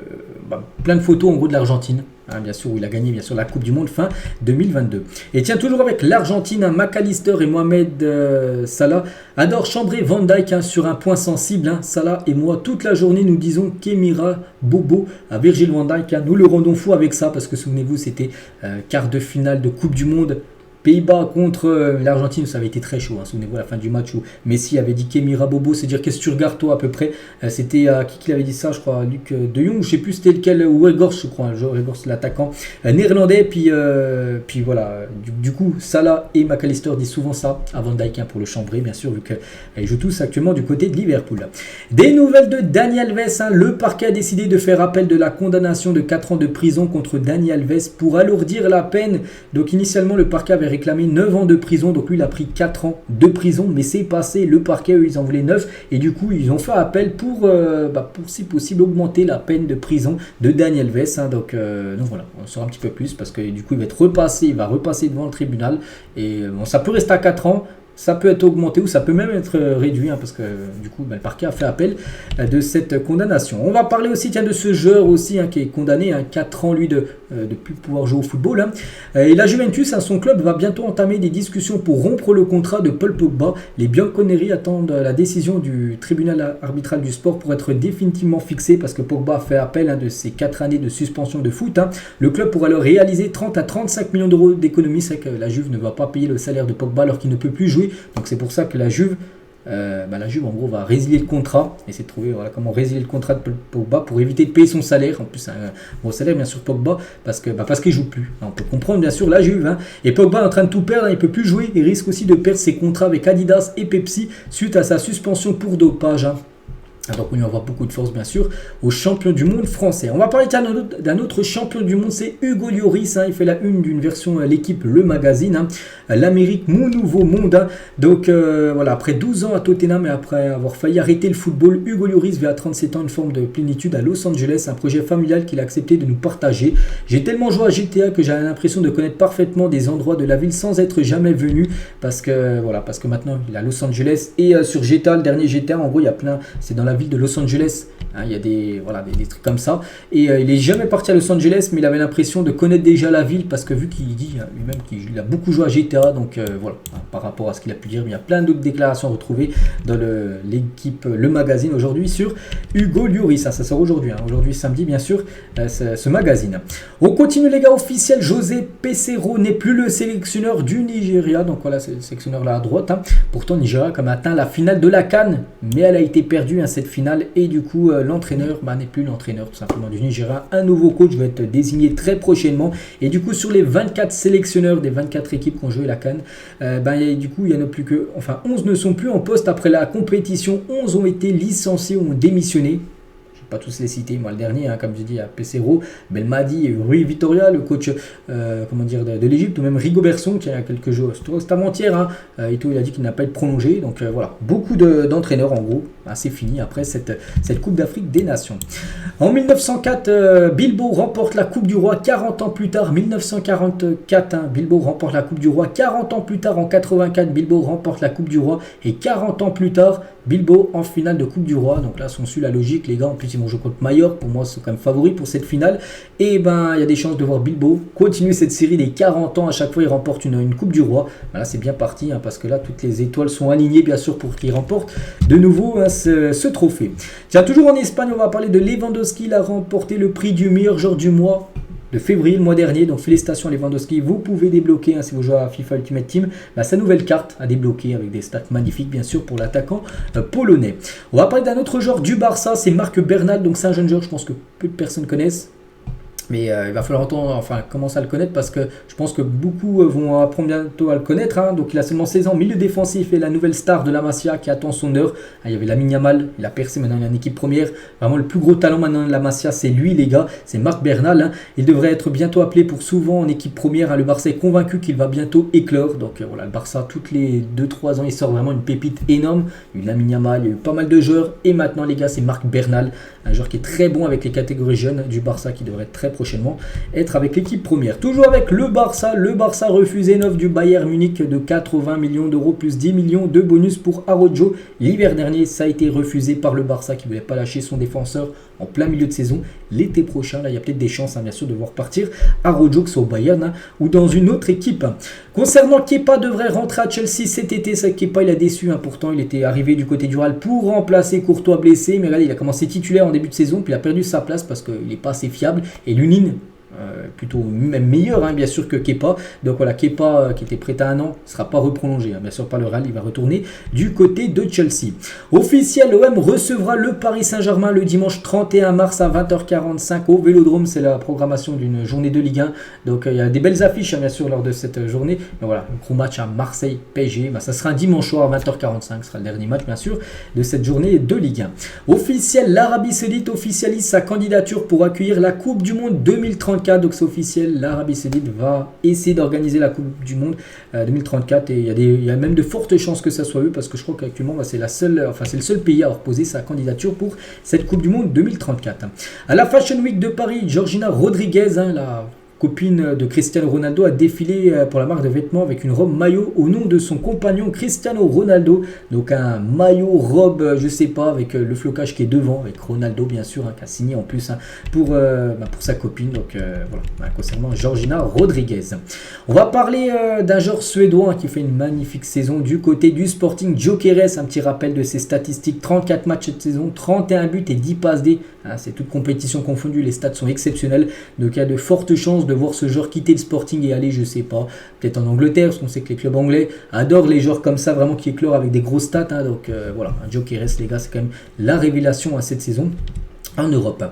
plein de photos en gros de l'Argentine. Hein, bien sûr, où il a gagné bien sûr la Coupe du Monde fin 2022. Et tiens, toujours avec l'Argentine, hein, McAllister et Mohamed Salah adorent chambrer Van Dijk hein, sur un point sensible. Hein. Salah et moi, toute la journée, nous disons Kémira Bobo à Virgil Van Dijk. Hein. Nous le rendons fou avec ça parce que souvenez-vous, c'était quart de finale de Coupe du Monde. Pays-Bas contre l'Argentine, ça avait été très chaud. Hein. Souvenez-vous à la fin du match où Messi avait dit Kémira Bobo, c'est dire qu'est-ce que tu regardes toi à peu près. C'était qui avait dit ça, je crois, Luc de Jong, je sais plus c'était lequel, ou Weghorst, je crois, Weghorst l'attaquant néerlandais. Puis voilà, du coup, Salah et McAllister disent souvent ça à Van Dijk hein, pour le chambrer, bien sûr, vu qu'ils jouent tous actuellement du côté de Liverpool. Des nouvelles de Dani Alves, hein. Le parquet a décidé de faire appel de la condamnation de 4 ans de prison contre Dani Alves pour alourdir la peine. Donc initialement, le parquet avait réclamé 9 ans de prison, donc lui il a pris 4 ans de prison, mais c'est passé, le parquet eux ils en voulaient 9 et du coup ils ont fait appel pour si possible augmenter la peine de prison de Dani Alves hein, donc voilà, on saura un petit peu plus parce que du coup il va repasser devant le tribunal et bon, ça peut rester à 4 ans. Ça peut être augmenté ou ça peut même être réduit hein, parce que du coup le parquet a fait appel de cette condamnation. On va parler aussi tiens, de ce joueur aussi hein, qui est condamné à 4 ans lui de plus pouvoir jouer au football. Hein. Et la Juventus, hein, son club va bientôt entamer des discussions pour rompre le contrat de Paul Pogba. Les Bianconeri attendent la décision du tribunal arbitral du sport pour être définitivement fixé parce que Pogba a fait appel hein, de ses 4 années de suspension de foot. Hein. Le club pourra alors réaliser 30 à 35 millions d'euros d'économies. C'est vrai que la Juve ne va pas payer le salaire de Pogba alors qu'il ne peut plus jouer. Donc c'est pour ça que la Juve en gros va résilier le contrat, essayer de trouver voilà, comment résilier le contrat de Pogba pour éviter de payer son salaire. En plus c'est un gros salaire bien sûr Pogba parce qu'il joue plus. On peut comprendre bien sûr la Juve hein. Et Pogba est en train de tout perdre, hein, il peut plus jouer, il risque aussi de perdre ses contrats avec Adidas et Pepsi suite à sa suspension pour dopage. Hein. Donc on va avoir beaucoup de force bien sûr au champion du monde français. On va parler d'un autre champion du monde, c'est Hugo Lloris. Hein, il fait la une d'une version l'équipe Le Magazine. Hein, L'Amérique, mon nouveau monde. Hein. Donc voilà, après 12 ans à Tottenham et après avoir failli arrêter le football, Hugo Lloris vit à 37 ans une forme de plénitude à Los Angeles, un projet familial qu'il a accepté de nous partager. J'ai tellement joué à GTA que j'avais l'impression de connaître parfaitement des endroits de la ville sans être jamais venu parce que maintenant il est à Los Angeles et sur GTA, le dernier GTA, en gros il y a plein, c'est dans la ville de Los Angeles, hein, il y a des trucs comme ça et il n'est jamais parti à Los Angeles mais il avait l'impression de connaître déjà la ville parce que vu qu'il dit hein, lui-même qu'il a beaucoup joué à GTA donc voilà, hein, par rapport à ce qu'il a pu dire, il y a plein d'autres déclarations retrouvées dans l'équipe Le Magazine aujourd'hui sur Hugo Lloris, ça sort aujourd'hui, hein, aujourd'hui samedi bien sûr ce magazine. On continue les gars, officiel, José Peseiro n'est plus le sélectionneur du Nigeria, donc voilà c'est le sélectionneur là à droite, hein. Pourtant Nigeria comme atteint la finale de la CAN mais elle a été perdue hein, cette finale et du coup l'entraîneur n'est plus l'entraîneur tout simplement du Nigeria. Un nouveau coach va être désigné très prochainement et du coup sur les 24 sélectionneurs des 24 équipes qui ont joué la CAN, du coup il n'y en a plus que, 11 ne sont plus en poste après la compétition, 11 ont été licenciés, ont démissionné. Pas tous les citer, moi le dernier, hein, comme je dis, à Peseiro, Belmadi et Rui Vitoria, le coach de l'Égypte, ou même Rigobertson qui a quelques jours, c'était avant-hier, hein, et tout, il a dit qu'il n'a pas été prolongé, donc voilà, beaucoup d'entraîneurs en gros, hein, c'est fini après cette Coupe d'Afrique des Nations. En 1904, Bilbao remporte la Coupe du Roi, 40 ans plus tard, 1944, hein, Bilbao remporte la Coupe du Roi, 40 ans plus tard, en 84, Bilbao remporte la Coupe du Roi, et 40 ans plus tard, Bilbao en finale de Coupe du Roi. Donc là, si on suit la logique, les gars, en plus ils vont jouer contre Mallorca. Pour moi, c'est quand même favori pour cette finale. Et il y a des chances de voir Bilbao continuer cette série des 40 ans. À chaque fois, ils remportent une Coupe du Roi. Là, c'est bien parti hein, parce que là, toutes les étoiles sont alignées, bien sûr, pour qu'ils remportent de nouveau hein, ce trophée. Tiens, toujours en Espagne, on va parler de Lewandowski. Il a remporté le prix du meilleur joueur du mois de février, le mois dernier. Donc félicitations à Lewandowski, vous pouvez débloquer hein, si vous jouez à FIFA Ultimate Team sa nouvelle carte à débloquer avec des stats magnifiques bien sûr pour l'attaquant polonais. On va parler d'un autre joueur du Barça, c'est Marc Bernal, donc c'est un jeune joueur, je pense que peu de personnes connaissent. Mais il va falloir commencer à le connaître parce que je pense que beaucoup vont apprendre bientôt à le connaître. Donc il a seulement 16 ans, milieu défensif et la nouvelle star de la Masia qui attend son heure. Il y avait Lamine Yamal, il a percé, maintenant il a une équipe première. Vraiment le plus gros talent maintenant de la Masia, c'est lui les gars, c'est Marc Bernal. Il devrait être bientôt appelé pour souvent en équipe première. Le Barça est convaincu qu'il va bientôt éclore. Donc voilà, le Barça, toutes les 2-3 ans, il sort vraiment une pépite énorme. Il y a eu Lamine Yamal, il y a eu pas mal de joueurs. Et maintenant les gars, c'est Marc Bernal, un joueur qui est très bon avec les catégories jeunes du Barça qui devrait être très prochainement être avec l'équipe première. Toujours avec le Barça refusé une offre du Bayern Munich de 80 millions d'euros plus 10 millions de bonus pour Araujo. L'hiver dernier, ça a été refusé par le Barça qui ne voulait pas lâcher son défenseur en plein milieu de saison. L'été prochain, là, il y a peut-être des chances, bien sûr, de voir partir Araujo, que ce soit au Bayern ou dans une autre équipe. Concernant Kepa, devrait rentrer à Chelsea cet été. Ça, Kepa, il a déçu. Pourtant, il était arrivé du côté du Real pour remplacer Courtois blessé. Mais regardez, il a commencé titulaire en début de saison, puis il a perdu sa place parce qu'il n'est pas assez fiable. Et Lunin, plutôt même meilleur bien sûr que Kepa. Donc voilà, Kepa qui était prêt à un an ne sera pas reprolongé, bien sûr par le Real, il va retourner du côté de Chelsea. Officiel, l'OM recevra le Paris Saint-Germain le dimanche 31 mars à 20h45 au Vélodrome. C'est la programmation d'une journée de Ligue 1, donc il y a des belles affiches bien sûr lors de cette journée. Mais voilà, un gros match à Marseille-PSG, ça sera un dimanche soir à 20h45, ce sera le dernier match bien sûr de cette journée de Ligue 1. Officiel, l'Arabie Saoudite officialise sa candidature pour accueillir la Coupe du Monde 2034. Donc c'est officiel, l'Arabie Saoudite va essayer d'organiser la Coupe du Monde 2034 et il y a même de fortes chances que ça soit eux parce que je crois qu'actuellement c'est le seul pays à avoir posé sa candidature pour cette Coupe du Monde 2034. À la Fashion Week de Paris, Georgina Rodriguez, la copine de Cristiano Ronaldo, a défilé pour la marque de vêtements avec une robe maillot au nom de son compagnon Cristiano Ronaldo. Donc un maillot robe, je sais pas, avec le flocage qui est devant, avec Ronaldo bien sûr, qui a signé en plus pour sa copine. Donc voilà, concernant Georgina Rodriguez. On va parler d'un joueur suédois qui fait une magnifique saison du côté du Sporting, Gyökeres. Un petit rappel de ses statistiques: 34 matchs cette saison, 31 buts et 10 passes D. C'est toute compétition confondue, les stats sont exceptionnels. Donc il y a de fortes chances de voir ce joueur quitter le Sporting et aller, je sais pas, peut-être en Angleterre, parce qu'on sait que les clubs anglais adorent les joueurs comme ça, vraiment qui éclorent avec des grosses stats. Donc voilà, un Gyökeres les gars, c'est quand même la révélation à cette saison en Europe.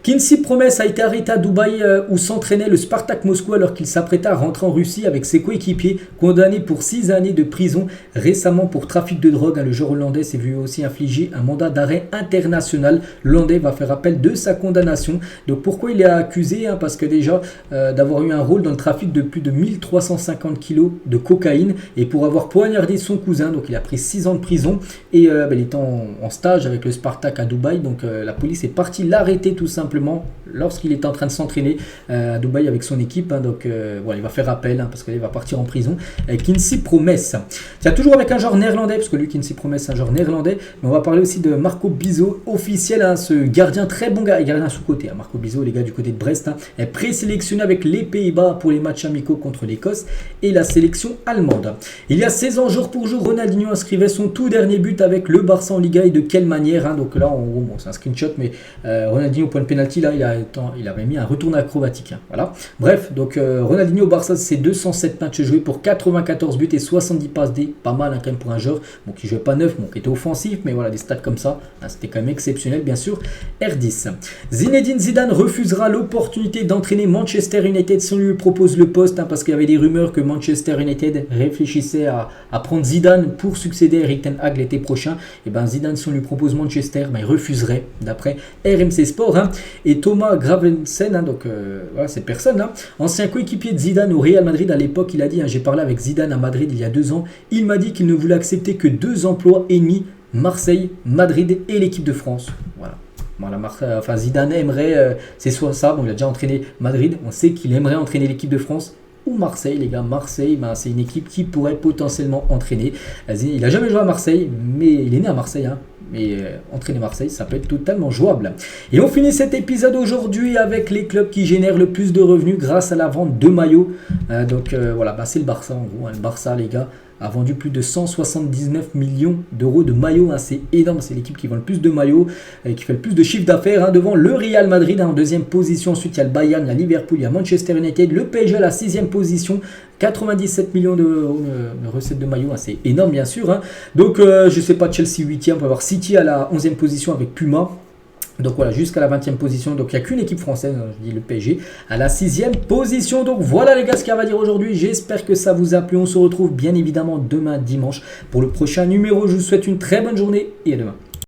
Quincy Promes a été arrêté à Dubaï où s'entraînait le Spartak Moscou alors qu'il s'apprêtait à rentrer en Russie avec ses coéquipiers, condamné pour 6 années de prison récemment pour trafic de drogue. Le joueur hollandais s'est vu aussi infliger un mandat d'arrêt international. L'Hollandais va faire appel de sa condamnation. Donc pourquoi il est accusé? Parce que déjà d'avoir eu un rôle dans le trafic de plus de 1350 kg de cocaïne et pour avoir poignardé son cousin. Donc il a pris 6 ans de prison et il était en stage avec le Spartak à Dubaï. Donc la police est partie l'arrêter tout simplement lorsqu'il est en train de s'entraîner à Dubaï avec son équipe. Donc voilà, il va faire appel parce qu'il va partir en prison. Quincy Promes. C'est toujours avec un joueur néerlandais, parce que lui, Quincy Promes, c'est un joueur néerlandais. Mais on va parler aussi de Marco Bizot, officiel, ce gardien, très bon gardien sous-côté. Marco Bizot, les gars du côté de Brest, est présélectionné avec les Pays-Bas pour les matchs amicaux contre l'Écosse et la sélection allemande. Il y a 16 ans, jour pour jour, Ronaldinho inscrivait son tout dernier but avec le Barça en Liga et de quelle manière. Donc là, c'est un screenshot, mais Ronaldinho au point de pénalty, là, il avait mis un retour acrobatique. Voilà. Bref, donc Ronaldinho au Barça, c'est 207 matchs joués pour 94 buts et 70 passes D. Pas mal quand même pour un joueur qui jouait pas neuf, qui était offensif, mais voilà, des stats comme ça, c'était quand même exceptionnel, bien sûr. R10. Zinedine Zidane refusera l'opportunité d'entraîner Manchester United si on lui propose le poste, parce qu'il y avait des rumeurs que Manchester United réfléchissait à prendre Zidane pour succéder à Erik ten Hag l'été prochain. Et Zidane, si on lui propose Manchester, il refuserait, d'après RMC Sport. Et Thomas Gravensen, donc voilà, cette personne, ancien coéquipier de Zidane au Real Madrid à l'époque, il a dit, j'ai parlé avec Zidane à Madrid il y a 2 ans, il m'a dit qu'il ne voulait accepter que 2 emplois et demi, Marseille, Madrid et l'équipe de France. Voilà. Zidane aimerait, c'est soit ça, il a déjà entraîné Madrid, on sait qu'il aimerait entraîner l'équipe de France, ou Marseille, les gars. Marseille, c'est une équipe qui pourrait potentiellement entraîner. Il n'a jamais joué à Marseille, mais il est né à Marseille, mais entraîner Marseille, ça peut être totalement jouable. Et on finit cet épisode aujourd'hui avec les clubs qui génèrent le plus de revenus grâce à la vente de maillots. Voilà, c'est le Barça en gros. Le Barça, les gars, a vendu plus de 179 millions d'euros de maillots. C'est énorme, c'est l'équipe qui vend le plus de maillots et qui fait le plus de chiffre d'affaires. Devant le Real Madrid en deuxième position. Ensuite, il y a le Bayern, il y a Liverpool, il y a Manchester United. Le PSG à la 6e position. 97 millions de recettes de maillots, c'est énorme bien sûr. Donc je sais pas, Chelsea 8e, on peut avoir City à la 11e position avec Puma. Donc voilà, jusqu'à la 20e position. Donc il n'y a qu'une équipe française, je dis le PSG, à la 6e position. Donc voilà les gars ce qu'il y a à dire aujourd'hui. J'espère que ça vous a plu. On se retrouve bien évidemment demain dimanche pour le prochain numéro. Je vous souhaite une très bonne journée et à demain.